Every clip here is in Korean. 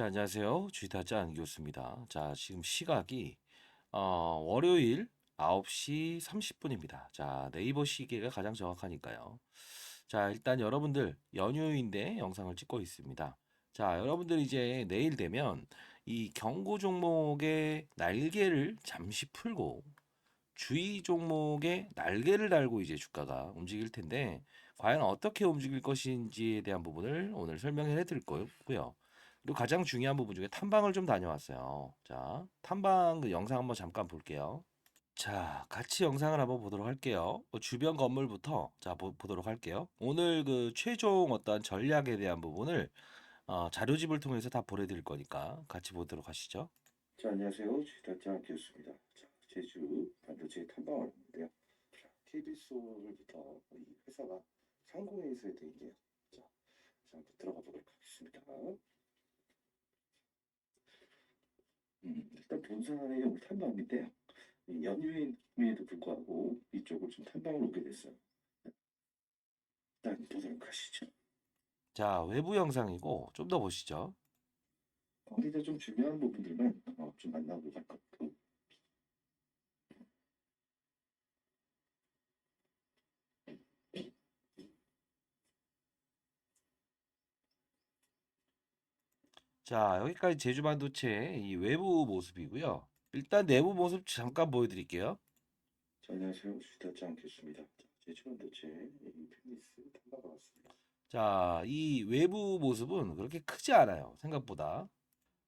자, 안녕하세요. 주식타짜 안기호수입니다. 자, 지금 시각이 월요일 9시 30분입니다. 자, 네이버 시계가 가장 정확하니까요. 자, 일단 여러분들 연휴인데 영상을 찍고 있습니다. 자, 여러분들 이제 내일 되면 이 경고 종목의 날개를 잠시 풀고 주의 종목에 날개를 달고 이제 주가가 움직일 텐데 과연 어떻게 움직일 것인지에 대한 부분을 오늘 설명해 드릴 거고요. 그리고 가장 중요한 부분 중에 탐방을 좀 다녀왔어요. 자, 탐방 그 영상 한번 잠깐 볼게요. 자, 같이 영상을 한번 보도록 할게요. 주변 건물부터 자 보도록 할게요. 오늘 그 최종 어떤 전략에 대한 부분을 자료집을 통해서 다 보내드릴 거니까 같이 보도록 하시죠. 자, 안녕하세요. 주식타짜 기였습니다. 자, 제주 반도체 탐방을 했는데요. 자, KB솔부터 이 회사가 상공회의소에 돼 있네요. 자, 한번 들어가 보도록 하겠습니다. 일단 본사의 오늘 탐방인데요. 이 연휴임에도 불구하고 이쪽을 좀 탐방을 오게 됐어요. 일단 보도록 하시죠. 자, 외부 영상이고 좀 더 보시죠. 거기다 좀 중요한 부분들만 좀 만나고 갈 것 같고. 자, 여기까지 제주 반도체 이 외부 모습이고요. 일단 내부 모습 잠깐 보여드릴게요. 자, 안녕하세요. 주식타짜 기였습니다. 자, 제주 반도체 이 펜니스 탐방을 왔습니다. 자, 이 외부 모습은 그렇게 크지 않아요. 생각보다.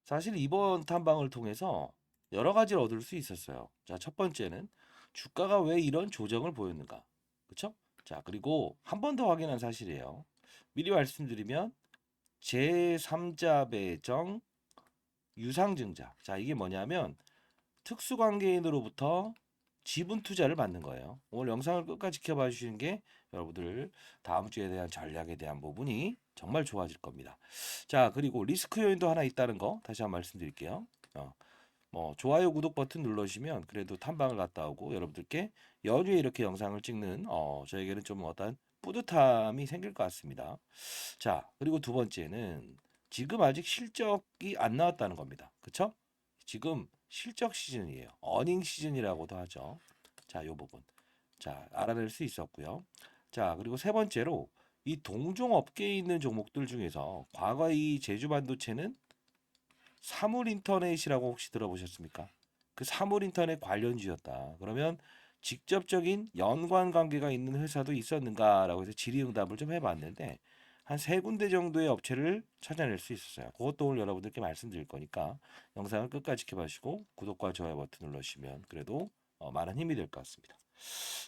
사실 이번 탐방을 통해서 여러 가지를 얻을 수 있었어요. 자, 첫 번째는 주가가 왜 이런 조정을 보였는가. 그쵸? 자, 그리고 한 번 더 확인한 사실이에요. 미리 말씀드리면 제3자 배정 유상증자. 자, 이게 뭐냐면 특수관계인으로부터 지분 투자를 받는 거예요. 오늘 영상을 끝까지 지켜봐 주시는 게 여러분들 다음 주에 대한 전략에 대한 부분이 정말 좋아질 겁니다. 자, 그리고 리스크 요인도 하나 있다는 거 다시 한번 말씀드릴게요. 뭐 좋아요, 구독 버튼 눌러주시면 그래도 탐방을 갔다 오고 여러분들께 연휴에 이렇게 영상을 찍는 저에게는 좀 어떤 뿌듯함이 생길 것 같습니다. 자, 그리고 두 번째는 지금 아직 실적이 안 나왔다는 겁니다. 그쵸? 지금 실적 시즌이에요. 어닝 시즌이라고도 하죠. 자, 요 부분. 자, 알아낼 수 있었고요. 자, 그리고 세 번째로 이 동종 업계에 있는 종목들 중에서 과거 이 제주 반도체는 사물 인터넷이라고 혹시 들어보셨습니까? 그 사물 인터넷 관련주였다. 그러면 직접적인 연관 관계가 있는 회사도 있었는가라고 해서 질의응답을 좀 해봤는데 한 세 군데 정도의 업체를 찾아낼 수 있었어요. 그것도 오늘 여러분들께 말씀드릴 거니까 영상을 끝까지 지켜봐주시고 구독과 좋아요 버튼 눌러주시면 그래도 많은 힘이 될 것 같습니다.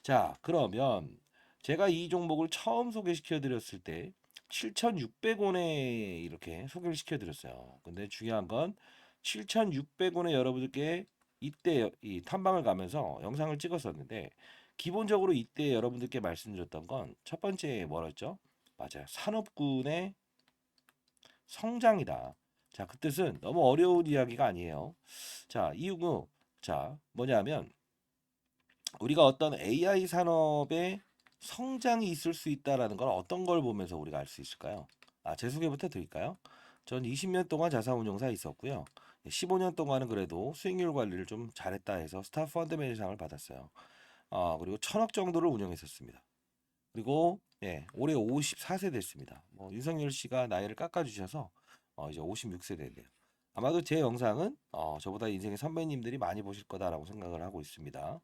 자, 그러면 제가 이 종목을 처음 소개시켜 드렸을 때 7,600원에 이렇게 소개를 시켜 드렸어요. 근데 중요한 건 7,600원에 여러분들께 이때 이 탐방을 가면서 영상을 찍었었는데 기본적으로 이때 여러분들께 말씀드렸던 건 첫 번째 뭐였죠? 맞아요. 산업군의 성장이다. 자, 그 뜻은 너무 어려운 이야기가 아니에요. 자, 이유는 자, 뭐냐면 우리가 어떤 AI 산업의 성장이 있을 수 있다라는 걸 어떤 걸 보면서 우리가 알 수 있을까요? 제 소개부터 드릴까요? 전 20년 동안 자산운용사에 있었고요. 15년 동안은 그래도 수익률 관리를 좀 잘했다 해서 스타 펀드 매니저상을 받았어요. 그리고 1,000억 정도를 운영했었습니다. 그리고 올해 54세 됐습니다. 뭐 윤석열 씨가 나이를 깎아주셔서 이제 56세 됐네요. 아마도 제 영상은 저보다 인생의 선배님들이 많이 보실 거다라고 생각을 하고 있습니다.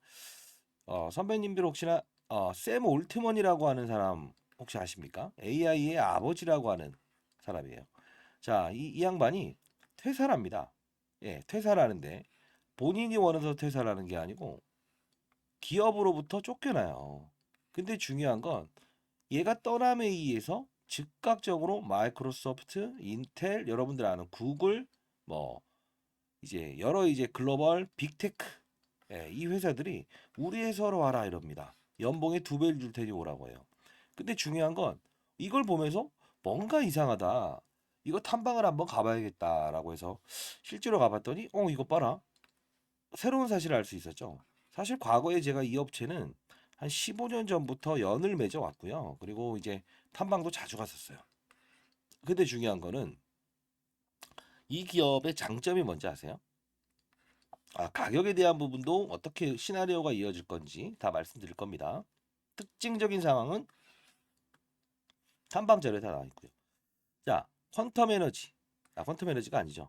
선배님들 혹시나 샘 올트먼이라고 하는 사람 혹시 아십니까? AI의 아버지라고 하는 사람이에요. 자, 이 양반이 퇴사랍니다. 예, 퇴사를 하는데 본인이 원해서 퇴사를 하는 게 아니고 기업으로부터 쫓겨나요. 근데 중요한 건 얘가 떠남에 의해서 즉각적으로 마이크로소프트, 인텔, 여러분들 아는 구글, 뭐 이제 여러 이제 글로벌 빅테크 이 회사들이 우리 회사로 와라 이럽니다. 연봉의 2배를 줄 테니 오라고 해요. 근데 중요한 건 이걸 보면서 뭔가 이상하다. 이거 탐방을 한번 가봐야겠다라고 해서 실제로 가봤더니 이거 봐라. 새로운 사실을 알 수 있었죠. 사실 과거에 제가 이 업체는 한 15년 전부터 연을 맺어 왔고요. 그리고 이제 탐방도 자주 갔었어요. 근데 중요한 거는 이 기업의 장점이 뭔지 아세요? 가격에 대한 부분도 어떻게 시나리오가 이어질 건지 다 말씀드릴 겁니다. 특징적인 상황은 탐방 자료에 다 나와 있고요. 자, 퀀텀 에너지. 퀀텀 에너지가 아니죠.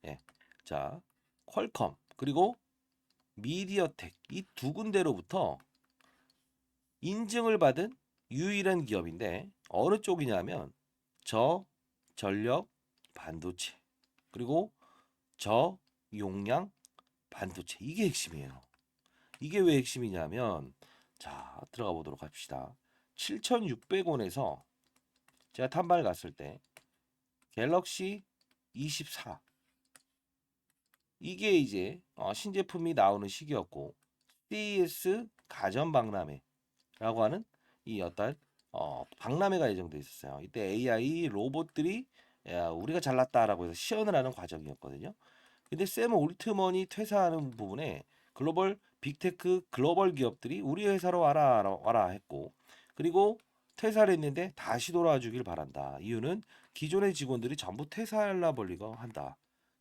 예. 자, 퀄컴 그리고 미디어텍 이 두 군데로부터 인증을 받은 유일한 기업인데 어느 쪽이냐면 저전력 반도체 그리고 저용량 반도체 이게 핵심이에요. 이게 왜 핵심이냐면 자 들어가 보도록 합시다. 7,600원에서 제가 탐방을 갔을 때 갤럭시 24 이게 이제 신제품이 나오는 시기였고 CES 가전박람회라고 하는 이 어떤 박람회가 예정돼 있었어요. 이때 AI 로봇들이 야, 우리가 잘났다라고 해서 시연을 하는 과정이었거든요. 근데 샘 올트먼이 퇴사하는 부분에 글로벌 빅테크 글로벌 기업들이 우리 회사로 와라 했고 그리고 퇴사를 했는데 다시 돌아와 주길 바란다. 이유는 기존의 직원들이 전부 퇴사하려 벌리고 한다.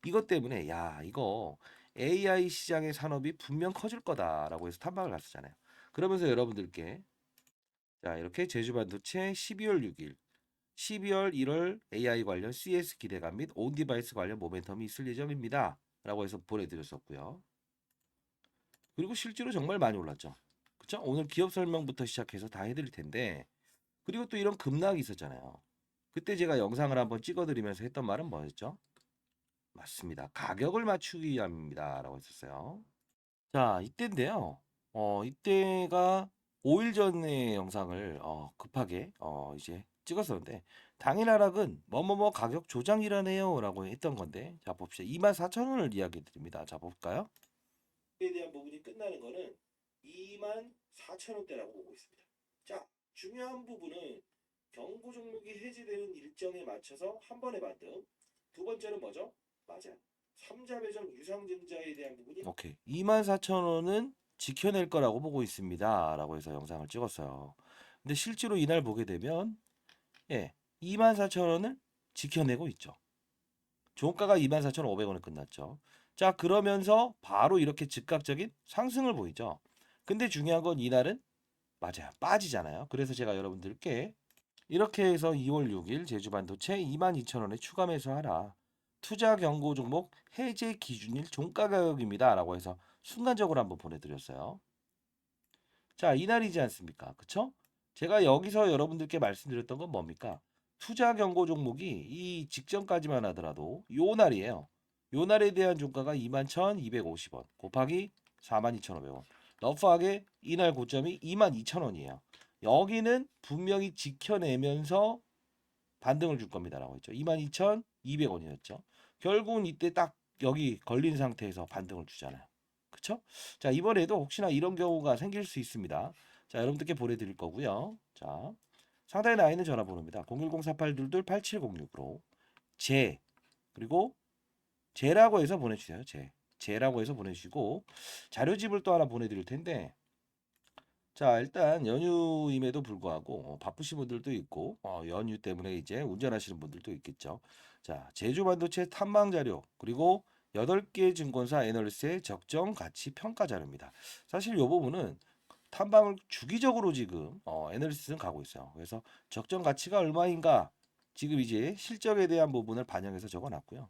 이것 때문에 야 이거 AI 시장의 산업이 분명 커질 거다라고 해서 탐방을 갔었잖아요. 그러면서 여러분들께 자 이렇게 제주반도체 12월 6일 12월 1월 AI 관련 CS 기대감 및 온디바이스 관련 모멘텀이 있을 예정입니다. 라고 해서 보내드렸었고요. 그리고 실제로 정말 많이 올랐죠. 그쵸? 오늘 기업 설명부터 시작해서 다 해드릴 텐데 그리고 또 이런 급락이 있었잖아요. 그때 제가 영상을 한번 찍어드리면서 했던 말은 뭐였죠? 맞습니다. 가격을 맞추기 위함입니다. 라고 했었어요. 자, 이때인데요. 이때가 5일 전에 영상을 급하게 이제 찍었었는데 당일 하락은 뭐뭐뭐 가격 조장이라네요 라고 했던 건데 자 봅시다. 24,000원을 이야기 드립니다. 자 볼까요? 에 대한 부분이 끝나는 거는 24,000원대라고 보고 있습니다. 자, 중요한 부분은 경고 종목이 해지되는 일정에 맞춰서 한 번에 반등. 두 번째는 뭐죠? 맞아요. 삼자 배정 유상증자에 대한 부분이 오케이. 24,000원은 지켜낼 거라고 보고 있습니다. 라고 해서 영상을 찍었어요. 근데 실제로 이날 보게 되면 예, 24,000원을 지켜내고 있죠. 종가가 24,500원에 끝났죠. 자, 그러면서 바로 이렇게 즉각적인 상승을 보이죠. 근데 중요한 건 이날은 맞아요. 빠지잖아요. 그래서 제가 여러분들께 이렇게 해서 2월 6일 제주반도체 22,000원에 추가 매수하라. 투자 경고 종목 해제 기준일 종가 가격입니다. 라고 해서 순간적으로 한번 보내드렸어요. 자, 이날이지 않습니까? 그쵸? 제가 여기서 여러분들께 말씀드렸던 건 뭡니까? 투자 경고 종목이 이 직전까지만 하더라도 요 날이에요. 요 날에 대한 종가가 21,250원 곱하기 42,500원. 러프하게 이날 고점이 22,000원이에요. 여기는 분명히 지켜내면서 반등을 줄 겁니다라고 했죠. 22,200원이었죠. 결국은 이때 딱 여기 걸린 상태에서 반등을 주잖아요. 그쵸? 자, 이번에도 혹시나 이런 경우가 생길 수 있습니다. 자, 여러분들께 보내드릴 거고요. 자, 상단에 나와 있는 전화번호입니다. 010-4822-8706으로 제 그리고 제라고 해서 보내주세요. 제라고 해서 보내주시고 자료집을 또 하나 보내드릴 텐데 자, 일단 연휴임에도 불구하고 바쁘신 분들도 있고 연휴 때문에 이제 운전하시는 분들도 있겠죠. 자, 제주반도체 탐방 자료 그리고 8개 증권사 애널리스트의 적정 가치 평가 자료입니다. 사실 이 부분은 탐방을 주기적으로 지금 애널리스트는 가고 있어요. 그래서 적정 가치가 얼마인가 지금 이제 실적에 대한 부분을 반영해서 적어놨고요.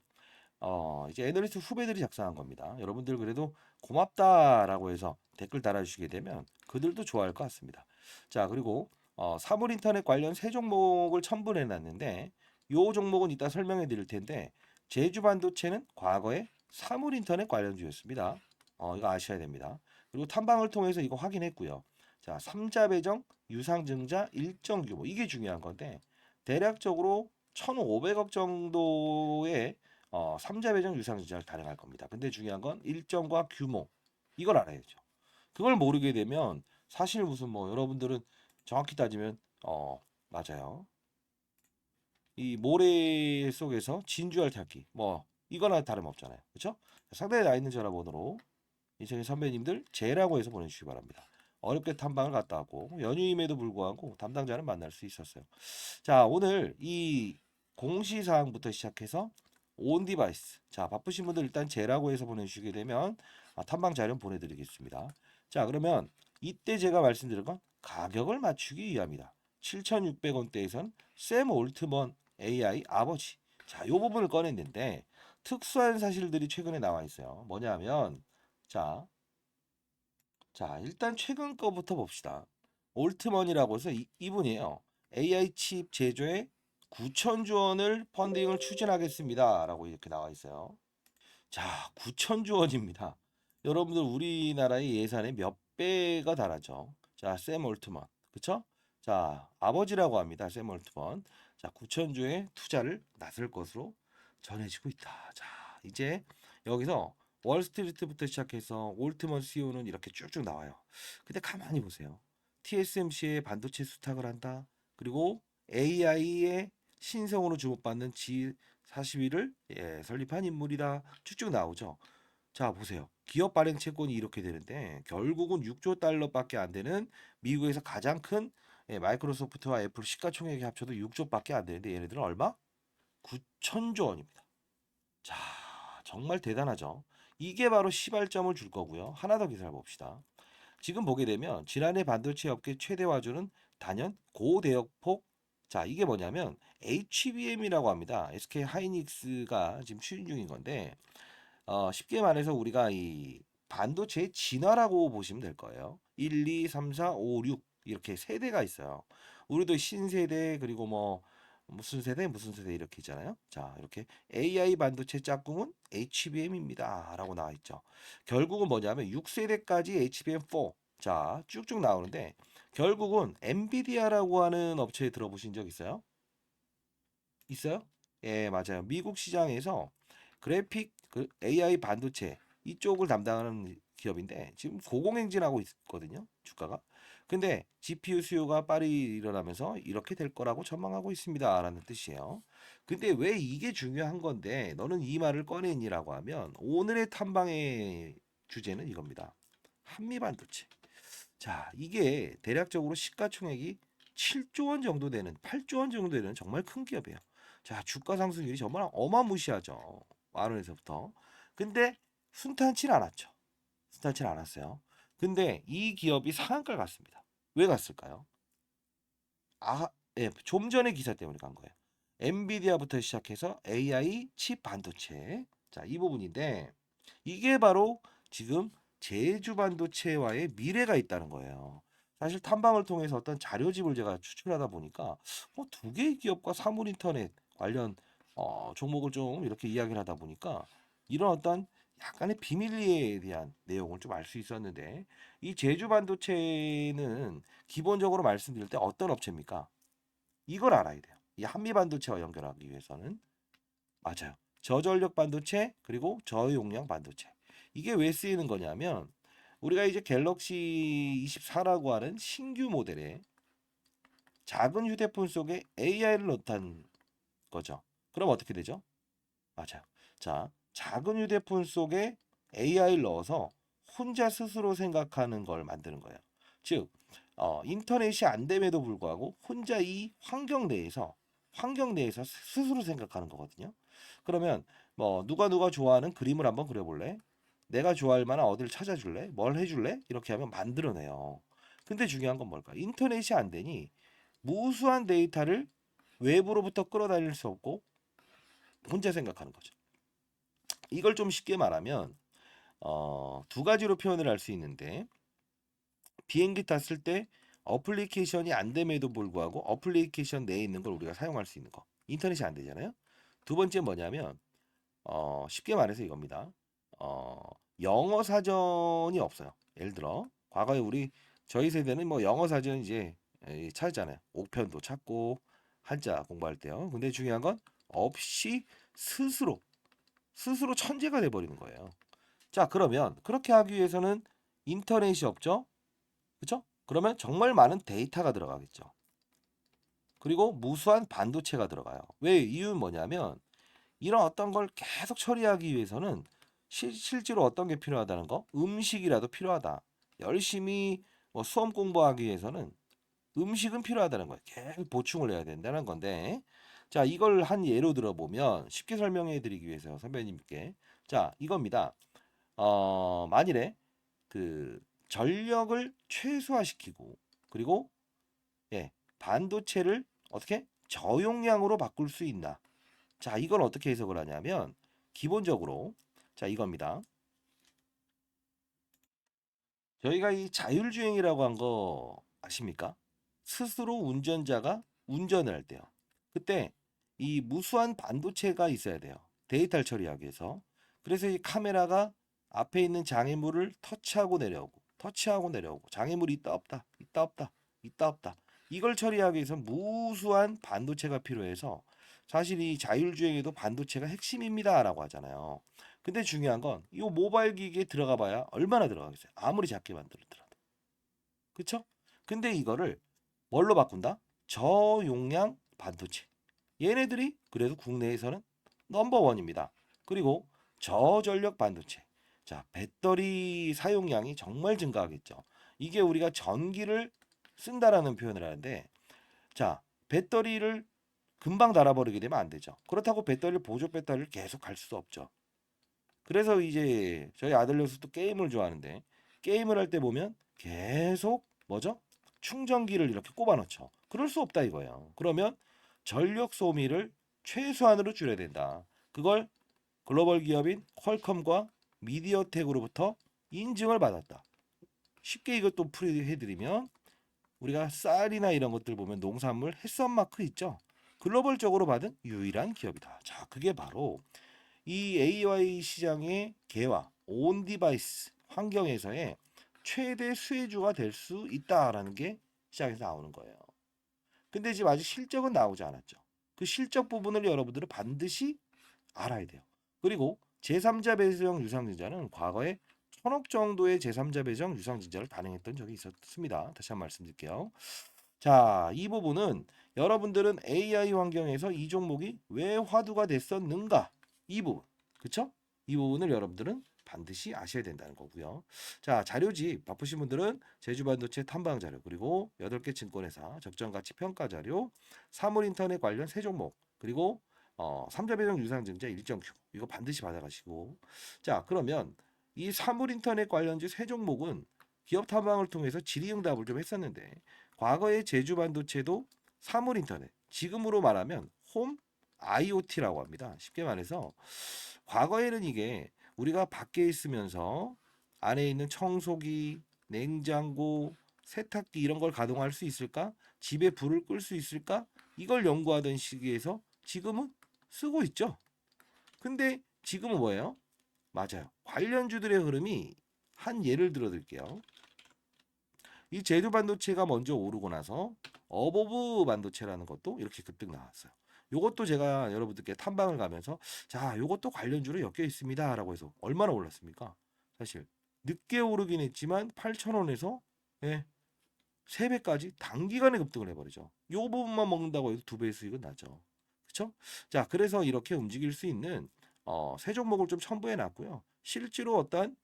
이제 애널리스트 후배들이 작성한 겁니다. 여러분들 그래도 고맙다라고 해서 댓글 달아주시게 되면 그들도 좋아할 것 같습니다. 자, 그리고 사물인터넷 관련 세 종목을 첨부해 놨는데 요 종목은 이따 설명해 드릴 텐데 제주반도체는 과거에 사물인터넷 관련주였습니다. 이거 아셔야 됩니다. 그리고 탐방을 통해서 이거 확인했고요. 자, 삼자 배정 유상증자 일정 규모 이게 중요한 건데 대략적으로 1,500억 정도의 삼자 배정 유상증자를 가능할 겁니다. 근데 중요한 건 일정과 규모 이걸 알아야죠. 그걸 모르게 되면 사실 무슨 뭐 여러분들은 정확히 따지면 맞아요. 이 모래 속에서 진주알 찾기 뭐 이거나 다름없잖아요. 그렇죠? 상단에 나 있는 전화번호로 이청의 선배님들 제라고 해서 보내주시기 바랍니다. 어렵게 탐방을 갔다 왔고 연휴임에도 불구하고 담당자는 만날 수 있었어요. 자, 오늘 이 공시사항부터 시작해서 온 디바이스. 자, 바쁘신 분들 일단 제라고 해서 보내주시게 되면 탐방 자료 보내드리겠습니다. 자, 그러면 이때 제가 말씀드린 건 가격을 맞추기 위함이다. 7,600원대에선 샘 올트먼 AI 아버지. 자, 요 부분을 꺼냈는데 특수한 사실들이 최근에 나와 있어요. 뭐냐면 자, 일단 최근 거부터 봅시다. 올트먼이라고 해서 이분이에요. AI 칩 제조에 9천조 원을 펀딩을 추진하겠습니다. 라고 이렇게 나와 있어요. 자, 9천조 원입니다. 여러분들 우리나라의 예산의 몇 배가 달하죠. 자, 샘 올트먼. 그쵸? 자, 아버지라고 합니다. 샘 올트먼. 자, 9천조의 투자를 나설 것으로 전해지고 있다. 자, 이제 여기서 월스트리트부터 시작해서 올트먼 CEO는 이렇게 쭉쭉 나와요. 근데 가만히 보세요. TSMC의 반도체 수탁을 한다. 그리고 AI의 신성으로 주목받는 G41을 설립한 인물이다. 쭉쭉 나오죠. 자, 보세요. 기업 발행 채권이 이렇게 되는데 결국은 6조 달러밖에 안 되는 미국에서 가장 큰 마이크로소프트와 애플 시가총액이 합쳐도 6조밖에 안 되는데 얘네들은 얼마? 9천조 원입니다. 자, 정말 대단하죠. 이게 바로 시발점을 줄 거고요. 하나 더 기사를 봅시다. 지금 보게 되면 지난해 반도체 업계 최대 화주는 단연 고대역폭. 자, 이게 뭐냐면 HBM이라고 합니다. SK 하이닉스가 지금 추진 중인 건데 쉽게 말해서 우리가 이 반도체의 진화라고 보시면 될 거예요. 1, 2, 3, 4, 5, 6 이렇게 세대가 있어요. 우리도 신세대 그리고 뭐 무슨 세대 이렇게 있잖아요. 자, 이렇게 AI 반도체 짝꿍은 HBM입니다. 라고 나와 있죠. 결국은 뭐냐면 6세대까지 HBM4. 자, 쭉쭉 나오는데 결국은 엔비디아라고 하는 업체에 들어보신 적 있어요? 있어요? 예, 맞아요. 미국 시장에서 그래픽 AI 반도체 이쪽을 담당하는 기업인데 지금 고공행진하고 있거든요. 주가가. 근데 GPU 수요가 빨리 일어나면서 이렇게 될 거라고 전망하고 있습니다라는 뜻이에요. 근데 왜 이게 중요한 건데 너는 이 말을 꺼냈니라고 하면 오늘의 탐방의 주제는 이겁니다. 한미 반도체. 자, 이게 대략적으로 시가총액이 7조 원 정도 되는 8조 원 정도 되는 정말 큰 기업이에요. 자, 주가 상승률이 정말 어마무시하죠. 만 원에서부터. 근데 순탄치 않았죠. 순탄치 않았어요. 근데 이 기업이 상한가를 갔습니다. 왜 갔을까요? 예, 좀 전에 기사 때문에 간 거예요. 엔비디아부터 시작해서 AI 칩 반도체. 자, 이 부분인데 이게 바로 지금 제주 반도체와의 미래가 있다는 거예요. 사실 탐방을 통해서 어떤 자료집을 제가 추출하다 보니까 두 개의 기업과 사물인터넷 관련 종목을 좀 이렇게 이야기를 하다 보니까 이런 어떤 약간의 비밀리에 대한 내용을 좀 알 수 있었는데 이 제주 반도체는 기본적으로 말씀드릴 때 어떤 업체입니까? 이걸 알아야 돼요. 이 한미 반도체와 연결하기 위해서는 맞아요. 저전력 반도체 그리고 저용량 반도체. 이게 왜 쓰이는 거냐면 우리가 이제 갤럭시 24라고 하는 신규 모델에 작은 휴대폰 속에 AI를 넣다는 거죠. 그럼 어떻게 되죠? 맞아요. 자, 작은 휴대폰 속에 AI를 넣어서 혼자 스스로 생각하는 걸 만드는 거예요. 즉, 인터넷이 안 됨에도 불구하고 혼자 이 환경 내에서 스스로 생각하는 거거든요. 그러면 뭐 누가 좋아하는 그림을 한번 그려볼래? 내가 좋아할 만한 어디를 찾아줄래? 뭘 해줄래? 이렇게 하면 만들어내요. 근데 중요한 건 뭘까? 인터넷이 안 되니 무수한 데이터를 외부로부터 끌어다닐 수 없고 혼자 생각하는 거죠. 이걸 좀 쉽게 말하면 두 가지로 표현을 할 수 있는데 비행기 탔을 때 어플리케이션이 안 됨에도 불구하고 어플리케이션 내에 있는 걸 우리가 사용할 수 있는 거. 인터넷이 안 되잖아요. 두 번째 뭐냐면 쉽게 말해서 이겁니다. 어, 영어 사전이 없어요. 예를 들어 과거에 저희 세대는 뭐 영어 사전 이제 찾잖아요. 옥편도 찾고 한자 공부할 때요. 근데 중요한 건 없이 스스로 천재가 돼 버리는 거예요. 자, 그러면 그렇게 하기 위해서는 인터넷이 없죠? 그렇죠? 그러면 정말 많은 데이터가 들어가겠죠. 그리고 무수한 반도체가 들어가요. 왜? 이유는 뭐냐면 이런 어떤 걸 계속 처리하기 위해서는 실제로 어떤 게 필요하다는 거? 음식이라도 필요하다. 열심히 뭐 수험 공부하기 위해서는 음식은 필요하다는 거예요. 계속 보충을 해야 된다는 건데 자, 이걸 한 예로 들어보면 쉽게 설명해 드리기 위해서 선배님께 자, 이겁니다. 만일에 그 전력을 최소화시키고 그리고 예, 반도체를 어떻게 저용량으로 바꿀 수 있나? 자, 이걸 어떻게 해석을 하냐면 기본적으로 자, 이겁니다. 저희가 이 자율주행이라고 한 거 아십니까? 스스로 운전자가 운전을 할 때요. 그때 이 무수한 반도체가 있어야 돼요. 데이터를 처리하기 위해서. 그래서 이 카메라가 앞에 있는 장애물을 터치하고 내려오고, 터치하고 내려오고, 장애물이 있다 없다, 있다 없다, 있다 없다. 이걸 처리하기 위해서 무수한 반도체가 필요해서 사실 이 자율주행에도 반도체가 핵심입니다라고 하잖아요. 근데 중요한 건 이 모바일 기기에 들어가 봐야 얼마나 들어가겠어요. 아무리 작게 만들더라도. 그쵸? 근데 이거를 뭘로 바꾼다? 저용량 반도체. 얘네들이 그래도 국내에서는 넘버원입니다. 그리고 저전력 반도체. 자, 배터리 사용량이 정말 증가하겠죠. 이게 우리가 전기를 쓴다라는 표현을 하는데, 자, 배터리를 금방 닳아버리게 되면 안 되죠. 그렇다고 배터리를 보조 배터리를 계속 갈 수도 없죠. 그래서 이제 저희 아들 녀석도 게임을 좋아하는데 게임을 할 때 보면 계속 뭐죠? 충전기를 이렇게 꼽아 놓죠. 그럴 수 없다 이거예요. 그러면 전력 소비를 최소한으로 줄여야 된다. 그걸 글로벌 기업인 퀄컴과 미디어텍으로부터 인증을 받았다. 쉽게 이것도 풀이해드리면 우리가 쌀이나 이런 것들 보면 농산물 햇선 마크 있죠. 글로벌적으로 받은 유일한 기업이다. 자, 그게 바로 이 AI 시장의 개화, 온 디바이스 환경에서의 최대 수혜주가 될 수 있다라는 게 시장에서 나오는 거예요. 근데 지금 아직 실적은 나오지 않았죠. 그 실적 부분을 여러분들은 반드시 알아야 돼요. 그리고 제3자 배정 유상증자는 과거에 1,000억 정도의 제3자 배정 유상증자를 단행했던 적이 있었습니다. 다시 한번 말씀드릴게요. 자, 이 부분은 여러분들은 AI 환경에서 이 종목이 왜 화두가 됐었는가? 이 부분. 그쵸? 이 부분을 여러분들은 반드시 아셔야 된다는 거고요. 자, 자료집 바쁘신 분들은 제주반도체 탐방 자료 그리고 8개 증권회사 적정가치 평가 자료, 사물인터넷 관련 세 종목 그리고 3자 배정 유상증자 일정 큐 이거 반드시 받아가시고 자, 그러면 이 사물인터넷 관련주 세 종목은 기업 탐방을 통해서 질의응답을 좀 했었는데 과거의 제주 반도체도 사물 인터넷, 지금으로 말하면 홈 IoT라고 합니다. 쉽게 말해서 과거에는 이게 우리가 밖에 있으면서 안에 있는 청소기, 냉장고, 세탁기 이런 걸 가동할 수 있을까? 집에 불을 끌 수 있을까? 이걸 연구하던 시기에서 지금은 쓰고 있죠. 근데 지금은 뭐예요? 맞아요. 관련주들의 흐름이 한 예를 들어 드릴게요. 이 제주 반도체가 먼저 오르고 나서 어버브 반도체라는 것도 이렇게 급등 나왔어요. 요것도 제가 여러분들께 탐방을 가면서 자, 요것도 관련주로 엮여 있습니다라고 해서 얼마나 올랐습니까? 사실 늦게 오르긴 했지만 8,000원에서 예, 3배까지 단기간에 급등을 해버리죠. 요 부분만 먹는다고 해도 2배의 수익은 나죠. 그렇죠? 자, 그래서 이렇게 움직일 수 있는 세 종목을 좀 첨부해 놨고요. 실제로 어떤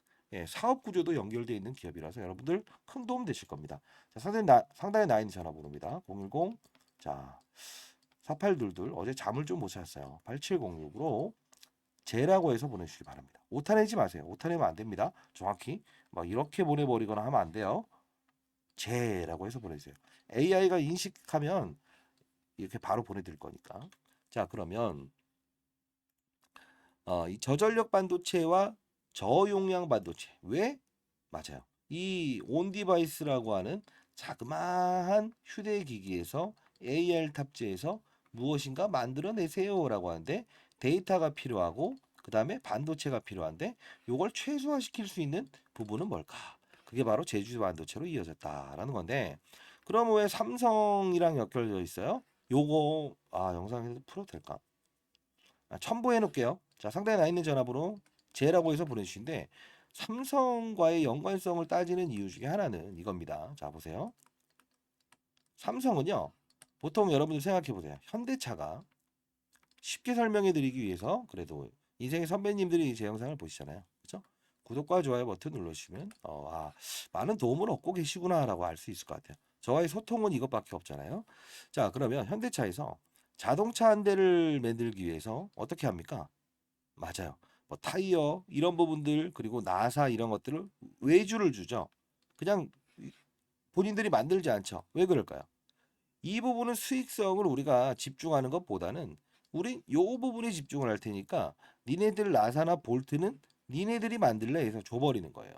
사업 구조도 연결되어 있는 기업이라서 여러분들 큰 도움 되실 겁니다. 자, 상단에 나 있는 전화번호입니다. 010 자, 4822 어제 잠을 좀 못 잤어요. 8706으로 제라고 해서 보내주시기 바랍니다. 오타 내지 마세요. 오타 내면 안 됩니다. 정확히 막 이렇게 보내버리거나 하면 안 돼요. 제라고 해서 보내주세요. AI가 인식하면 이렇게 바로 보내드릴 거니까. 자, 그러면 이 저전력 반도체와 저용량 반도체 왜? 맞아요. 이 온디바이스라고 하는 자그마한 휴대기기에서 AR 탑재해서 무엇인가 만들어내세요라고 하는데 데이터가 필요하고 그 다음에 반도체가 필요한데 요걸 최소화시킬 수 있는 부분은 뭘까? 그게 바로 제주 반도체로 이어졌다라는 건데 그럼 왜 삼성이랑 엮여져 있어요? 요거 영상에서 풀어도 될까? 첨부해 놓을게요. 자, 상단에 나 있는 전화번호 제라고 해서 보내주신데 삼성과의 연관성을 따지는 이유 중에 하나는 이겁니다. 자, 보세요. 삼성은요. 보통 여러분들 생각해 보세요. 현대차가 쉽게 설명해 드리기 위해서 그래도 인생의 선배님들이 제 영상을 보시잖아요. 그렇죠? 구독과 좋아요 버튼 눌러주시면 많은 도움을 얻고 계시구나라고 알 수 있을 것 같아요. 저와의 소통은 이것밖에 없잖아요. 자, 그러면 현대차에서 자동차 한 대를 만들기 위해서 어떻게 합니까? 맞아요. 뭐 타이어 이런 부분들 그리고 나사 이런 것들을 외주를 주죠. 그냥 본인들이 만들지 않죠. 왜 그럴까요? 이 부분은 수익성을 우리가 집중하는 것보다는 우리 요 부분에 집중을 할 테니까 니네들 나사나 볼트는 니네들이 만들래 해서 줘버리는 거예요.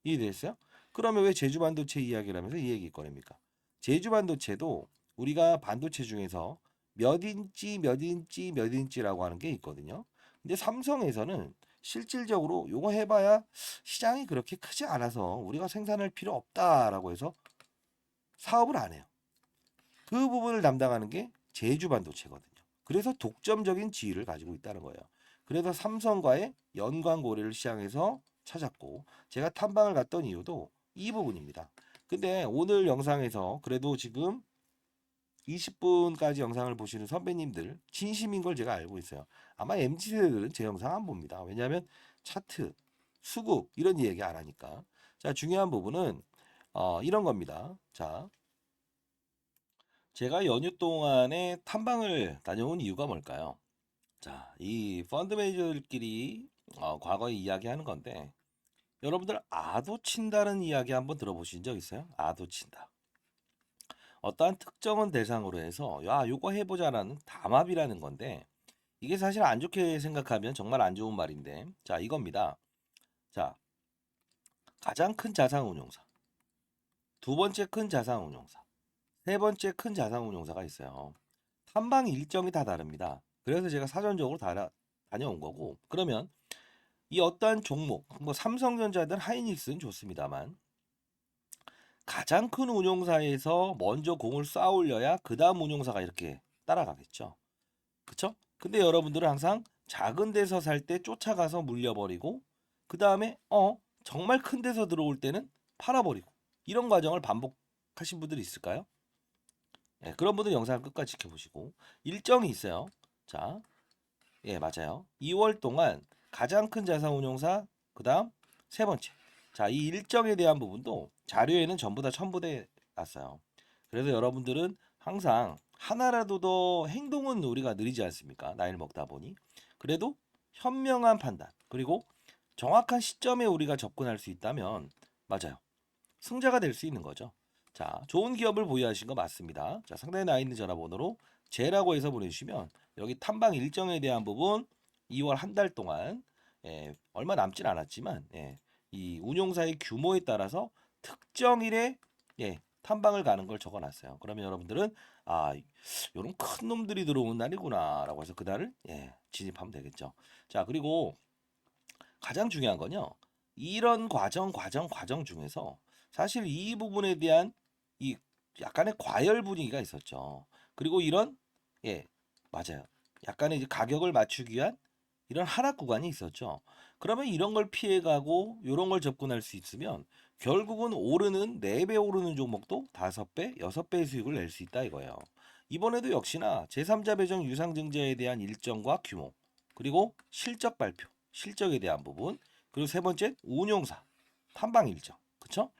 이해됐어요? 그러면 왜 제주 반도체 이야기를 하면서 이 얘기 꺼냅니까? 제주 반도체도 우리가 반도체 중에서 몇 인치, 몇 인치, 몇 인치라고 하는 게 있거든요. 근데 삼성에서는 실질적으로 요거 해봐야 시장이 그렇게 크지 않아서 우리가 생산할 필요 없다라고 해서 사업을 안 해요. 그 부분을 담당하는 게 제주 반도체거든요. 그래서 독점적인 지위를 가지고 있다는 거예요. 그래서 삼성과의 연관 고리를 시장에서 찾았고 제가 탐방을 갔던 이유도 이 부분입니다. 근데 오늘 영상에서 그래도 지금 20분까지 영상을 보시는 선배님들 진심인 걸 제가 알고 있어요. 아마 MZ세대들은 제 영상 안 봅니다. 왜냐하면 차트, 수급 이런 얘기 안 하니까. 자, 중요한 부분은 이런 겁니다. 자, 제가 연휴 동안에 탐방을 다녀온 이유가 뭘까요? 자, 이 펀드 매니저들끼리 과거에 이야기하는 건데 여러분들 아도 친다는 이야기 한번 들어보신 적 있어요? 아도 친다. 어떠한 특정한 대상으로 해서 야, 요거 해보자라는 담합이라는 건데 이게 사실 안 좋게 생각하면 정말 안 좋은 말인데 자, 이겁니다. 자, 가장 큰 자산운용사, 두 번째 큰 자산운용사, 세 번째 큰 자산운용사가 있어요. 탐방 일정이 다 다릅니다. 그래서 제가 사전적으로 다녀온 거고 그러면 이 어떠한 종목 뭐 삼성전자든 하이닉스는 좋습니다만 가장 큰 운용사에서 먼저 공을 쌓아 올려야 그 다음 운용사가 이렇게 따라가겠죠. 그쵸? 근데 여러분들은 항상 작은 데서 살 때 쫓아가서 물려버리고 그 다음에 정말 큰 데서 들어올 때는 팔아버리고 이런 과정을 반복하신 분들이 있을까요? 예, 그런 분들 영상 끝까지 지켜보시고 일정이 있어요. 자, 예, 맞아요. 2월 동안 가장 큰 자산운용사, 그 다음 세 번째. 자, 이 일정에 대한 부분도 자료에는 전부 다 첨부돼 놨어요. 그래서 여러분들은 항상 하나라도 더 행동은 우리가 느리지 않습니까? 나이를 먹다 보니. 그래도 현명한 판단, 그리고 정확한 시점에 우리가 접근할 수 있다면, 맞아요. 승자가 될 수 있는 거죠. 자, 좋은 기업을 보유하신 거 맞습니다. 자, 상단에 나와 있는 전화번호로 제라고 해서 보내주시면 여기 탐방 일정에 대한 부분 2월 한 달 동안 얼마 남진 않았지만 이 운용사의 규모에 따라서 특정일에 탐방을 가는 걸 적어놨어요. 그러면 여러분들은 이런 큰 놈들이 들어오는 날이구나라고 해서 그날을 진입하면 되겠죠. 자, 그리고 가장 중요한 건요. 이런 과정 중에서 사실 이 부분에 대한 이 약간의 과열 분위기가 있었죠. 그리고 이런 맞아요. 약간의 이제 가격을 맞추기 위한 이런 하락 구간이 있었죠. 그러면 이런 걸 피해가고 이런 걸 접근할 수 있으면 결국은 오르는 4배 오르는 종목도 5배, 6배의 수익을 낼 수 있다 이거예요. 이번에도 역시나 제3자 배정 유상증자에 대한 일정과 규모, 그리고 실적 발표, 실적에 대한 부분, 그리고 세 번째 운용사, 탐방 일정. 그쵸?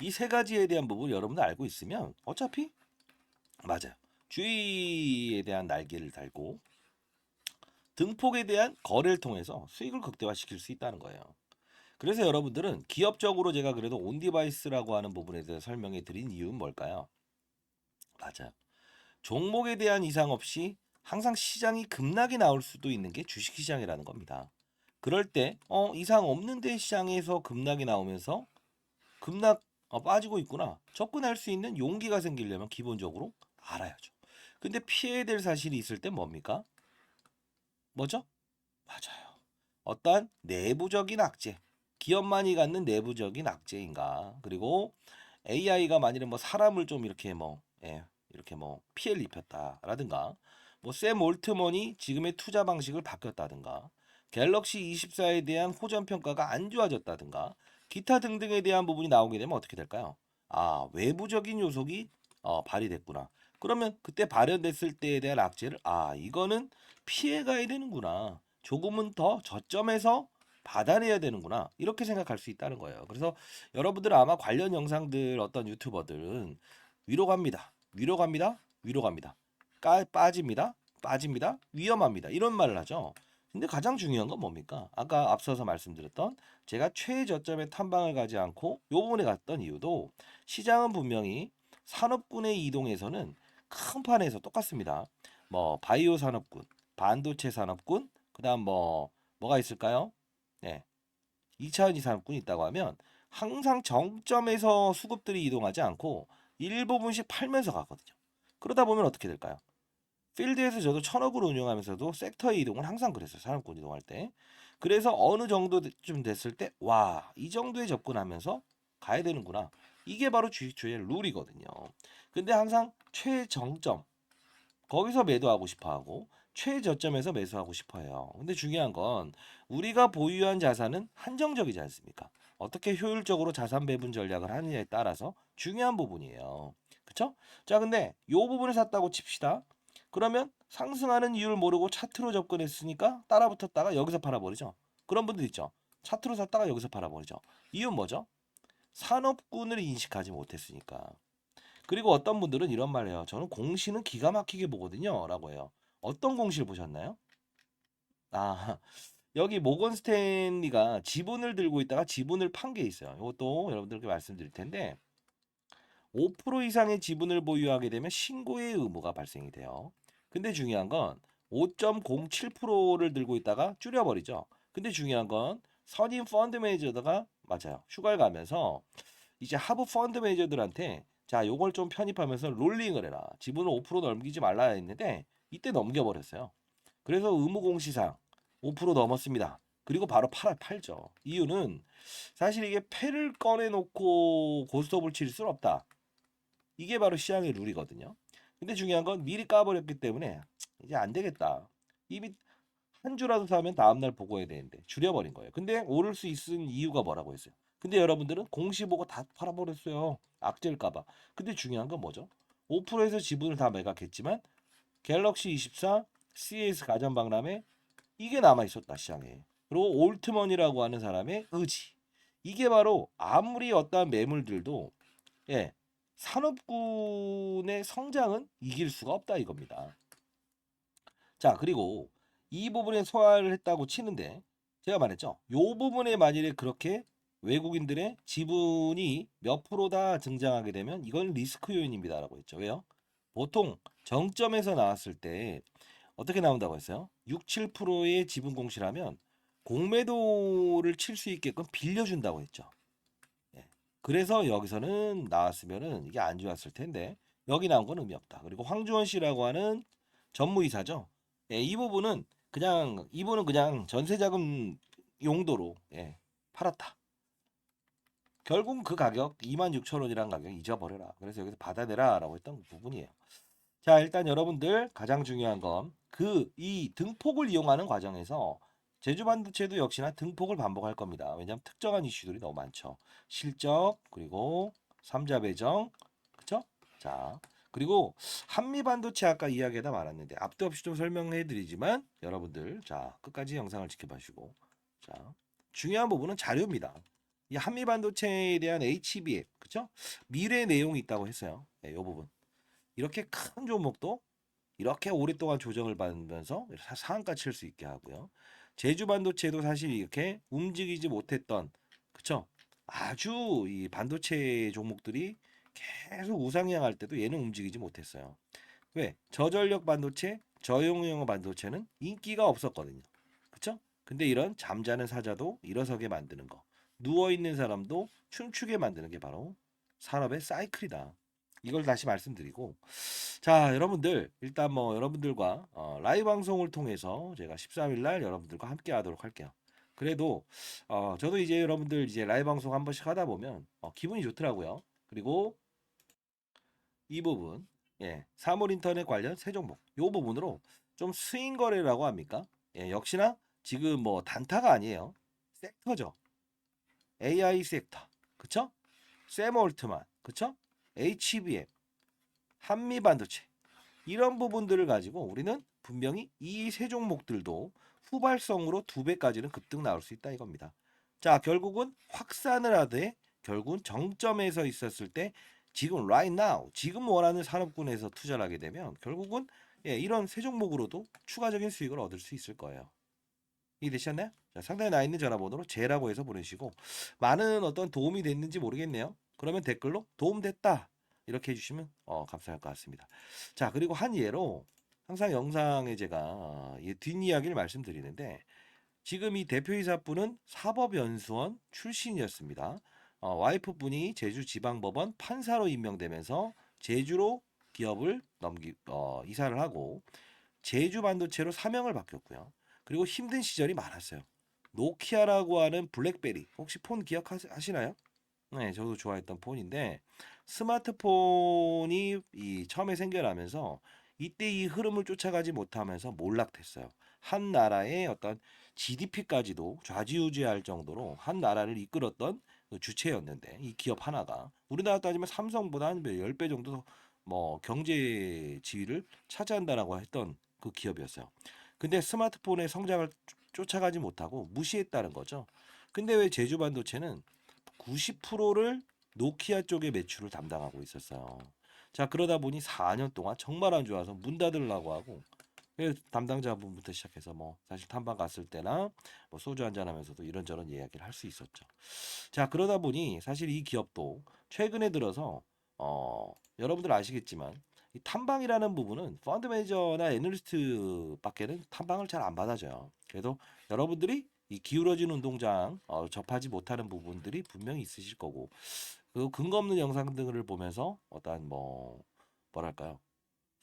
이 세 가지에 대한 부분 여러분들 알고 있으면 어차피 맞아요. 주의에 대한 날개를 달고 등폭에 대한 거래를 통해서 수익을 극대화시킬 수 있다는 거예요. 그래서 여러분들은 기업적으로 제가 그래도 온디바이스라고 하는 부분에 대해서 설명해 드린 이유는 뭘까요? 맞아요. 종목에 대한 이상 없이 항상 시장이 급락이 나올 수도 있는 게 주식시장이라는 겁니다. 그럴 때 이상 없는데 시장에서 급락이 나오면서 급락 빠지고 있구나. 접근할 수 있는 용기가 생기려면 기본적으로 알아야죠. 근데 피해야 될 사실이 있을 때 뭡니까? 뭐죠? 맞아요. 어떠한 내부적인 악재, 기업만이 갖는 내부적인 악재인가? 그리고 AI가 만일에 뭐 사람을 좀 이렇게 이렇게 피해를 입혔다라든가, 뭐 샘 올트먼이 지금의 투자 방식을 바뀌었다든가, 갤럭시 24에 대한 호전 평가가 안 좋아졌다든가, 기타 등등에 대한 부분이 나오게 되면 어떻게 될까요? 외부적인 요소가 발휘됐구나. 그러면 그때 발현됐을 때에 대한 악재를 이거는 피해 가야 되는구나. 조금은 더 저점에서 받아내야 되는구나. 이렇게 생각할 수 있다는 거예요. 그래서 여러분들 아마 관련 영상들 어떤 유튜버들은 위로 갑니다. 위로 갑니다. 위로 갑니다. 빠집니다. 빠집니다. 위험합니다. 이런 말을 하죠. 근데 가장 중요한 건 뭡니까? 아까 앞서서 말씀드렸던 제가 최저점의 탐방을 가지 않고 요 부분에 갔던 이유도 시장은 분명히 산업군의 이동에서는 큰 판에서 똑같습니다. 뭐 바이오 산업군, 반도체 산업군, 그다음 뭐가 있을까요? 네. 2차전지 산업군이 있다고 하면 항상 정점에서 수급들이 이동하지 않고 일부분씩 팔면서 가거든요. 그러다 보면 어떻게 될까요? 필드에서 저도 1,000억을 운용하면서도 섹터의 이동은 항상 그랬어요. 산업군 이동할 때. 그래서 어느 정도쯤 됐을 때, 와, 이 정도에 접근하면서 가야 되는구나. 이게 바로 주식투자의 룰이거든요. 근데 항상 최정점, 거기서 매도하고 싶어 하고, 최저점에서 매수하고 싶어 해요. 근데 중요한 건 우리가 보유한 자산은 한정적이지 않습니까? 어떻게 효율적으로 자산 배분 전략을 하느냐에 따라서 중요한 부분이에요. 그쵸? 자, 근데 요 부분을 샀다고 칩시다. 그러면 상승하는 이유를 모르고 차트로 접근했으니까 따라 붙었다가 여기서 팔아버리죠. 그런 분들 있죠. 차트로 샀다가 여기서 팔아버리죠. 이유는 뭐죠? 산업군을 인식하지 못했으니까. 그리고 어떤 분들은 이런 말 해요. 저는 공시는 기가 막히게 보거든요. 라고 해요. 어떤 공시를 보셨나요? 아, 여기 모건 스탠리가 지분을 들고 있다가 지분을 판 게 있어요. 이것도 여러분들께 말씀드릴 텐데 5% 이상의 지분을 보유하게 되면 신고의 의무가 발생이 돼요. 근데 중요한 건 5.07%를 들고 있다가 줄여버리죠. 근데 중요한 건 선임 펀드 매니저가 맞아요. 휴가를 가면서 이제 하부 펀드 매니저들한테 자, 요걸 좀 편입하면서 롤링을 해라. 지분을 5% 넘기지 말라 했는데 이때 넘겨버렸어요. 그래서 의무 공시상 5% 넘었습니다. 그리고 바로 팔죠. 이유는 사실 이게 패를 꺼내놓고 고스톱을 칠 수는 없다. 이게 바로 시장의 룰이거든요. 근데 중요한 건 미리 까버렸기 때문에 이제 안 되겠다. 이미 한 주라도 사면 다음날 보고해야 되는데 줄여버린 거예요. 근데 오를 수 있는 이유가 뭐라고 했어요. 근데 여러분들은 공시 보고 다 팔아버렸어요. 악재일까봐. 근데 중요한 건 뭐죠? 5%에서 지분을 다 매각했지만 갤럭시 24, CS 가전박람회 이게 남아있었다 시장에. 그리고 올트먼이라고 하는 사람의 의지. 이게 바로 아무리 어떠한 매물들도 예, 산업군의 성장은 이길 수가 없다 이겁니다. 자, 그리고 이 부분에 소화를 했다고 치는데 제가 말했죠. 요 부분에 만일에 그렇게 외국인들의 지분이 몇 프로다 등장하게 되면 이건 리스크 요인입니다라고 했죠. 왜요? 보통 정점에서 나왔을 때 어떻게 나온다고 했어요? 6, 7%의 지분 공시라면 공매도를 칠 수 있게끔 빌려준다고 했죠. 예. 그래서 여기서는 나왔으면은 이게 안 좋았을 텐데 여기 나온 건 의미 없다. 그리고 황주원 씨라고 하는 전무이사죠. 예, 이 부분은 그냥 이분은 그냥 전세자금 용도로 예, 팔았다. 결국 그 가격 26,000원이라는 가격 잊어버려라. 그래서 여기서 받아내라라고 했던 부분이에요. 자, 일단 여러분들 가장 중요한 건 이 등폭을 이용하는 과정에서 제주반도체도 역시나 등폭을 반복할 겁니다. 왜냐하면 특정한 이슈들이 너무 많죠. 실적 그리고 삼자 배정 그쵸? 자, 그리고 한미반도체 아까 이야기가 많았는데 앞도 없이 좀 설명해 드리지만 여러분들 자 끝까지 영상을 지켜봐주시고 자 중요한 부분은 자료입니다. 이 한미반도체에 대한 HBF 그쵸? 미래 내용이 있다고 했어요. 네, 이 부분. 이렇게 큰 종목도 이렇게 오랫동안 조정을 받으면서 상한가 칠 수 있게 하고요. 제주 반도체도 사실 이렇게 움직이지 못했던 그쵸? 아주 이 반도체 종목들이 계속 우상향할 때도 얘는 움직이지 못했어요. 왜? 저전력 반도체, 저용량 반도체는 인기가 없었거든요. 그쵸? 근데 이런 잠자는 사자도 일어서게 만드는 거, 누워 있는 사람도 춤추게 만드는 게 바로 산업의 사이클이다. 이걸 다시 말씀드리고 자 여러분들 일단 뭐 여러분들과 라이브 방송을 통해서 제가 13일 날 여러분들과 함께 하도록 할게요. 그래도 저도 이제 여러분들 이제 라이브 방송 한 번씩 하다 보면 기분이 좋더라고요. 그리고 이 부분 예 사물 인터넷 관련 세 종목 요 부분으로 좀 스윙 거래라고 합니까? 예 역시나 지금 뭐 단타가 아니에요. 섹터죠. AI 섹터 그쵸? 샘 올트만 그쵸? HBM 한미 반도체 이런 부분들을 가지고 우리는 분명히 이 세 종목들도 후발성으로 2배까지는 급등 나올 수 있다 이겁니다. 자, 결국은 확산을 하되 결국은 정점에서 있었을 때 지금 right now 지금 원하는 산업군에서 투자를 하게 되면 결국은 예, 이런 세 종목으로도 추가적인 수익을 얻을 수 있을 거예요. 이해되셨나요? 자, 상단에 나 있는 전화번호로 제라고 해서 보내시고 많은 어떤 도움이 됐는지 모르겠네요. 그러면 댓글로 도움됐다 이렇게 해주시면 감사할 것 같습니다. 자, 그리고 한 예로 항상 영상에 제가 뒷이야기를 말씀드리는데 지금 이 대표이사분은 사법연수원 출신이었습니다. 와이프분이 제주지방법원 판사로 임명되면서 제주로 기업을 이사를 하고 제주 반도체로 사명을 바뀌었고요. 그리고 힘든 시절이 많았어요. 노키아라고 하는 블랙베리 혹시 폰 기억하시나요? 네, 저도 좋아했던 폰인데 스마트폰이 처음에 생겨나면서 이때 이 흐름을 쫓아가지 못하면서 몰락됐어요. 한 나라의 어떤 GDP까지도 좌지우지할 정도로 한 나라를 이끌었던 그 주체였는데 이 기업 하나가 우리나라 따지면 삼성보다 한 10배 정도 뭐 경제 지위를 차지한다라고 했던 그 기업이었어요. 근데 스마트폰의 성장을 쫓아가지 못하고 무시했다는 거죠. 근데 왜 제주 반도체는 90%를 노키아 쪽의 매출을 담당하고 있었어요. 자, 그러다 보니 4년 동안 정말 안 좋아서 문 닫으려고 하고 담당자분부터 시작해서 뭐 사실 탐방 갔을 때나 뭐 소주 한잔 하면서도 이런저런 이야기를 할 수 있었죠. 자, 그러다 보니 사실 이 기업도 최근에 들어서 여러분들 아시겠지만 이 탐방이라는 부분은 펀드 매니저나 애널리스트밖에는 탐방을 잘 안 받아줘요. 그래도 여러분들이 이 기울어진 운동장 접하지 못하는 부분들이 분명히 있으실 거고 그 근거 없는 영상 등을 보면서 어떠한 뭐랄까요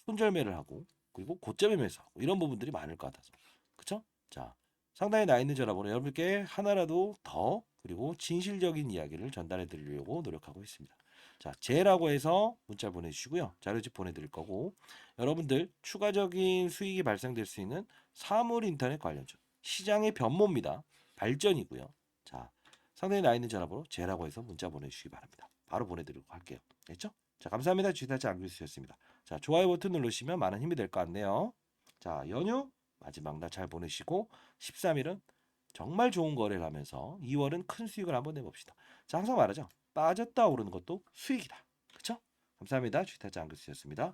손절매를 하고 그리고 고점에 매수하고 이런 부분들이 많을 것 같아서 그쵸? 자, 상당히 나 있는 전화번호 여러분께 하나라도 더 그리고 진실적인 이야기를 전달해 드리려고 노력하고 있습니다. 자, 제라고 해서 문자 보내주시고요. 자료집 보내드릴 거고 여러분들 추가적인 수익이 발생될 수 있는 사물 인터넷 관련주 시장의 변모입니다. 발전이고요. 자, 상당히 나 있는 전화번호 제라고 해서 문자 보내주시기 바랍니다. 바로 보내드리고 할게요. 됐죠? 자, 감사합니다. 주의타치 안규수였습니다. 자, 좋아요 버튼 누르시면 많은 힘이 될 것 같네요. 자, 연휴 마지막 날 잘 보내시고 13일은 정말 좋은 거래를 하면서 2월은 큰 수익을 한번 내봅시다. 자, 항상 말하죠. 빠졌다 오르는 것도 수익이다. 그쵸? 감사합니다. 주식타짜 안교수였습니다.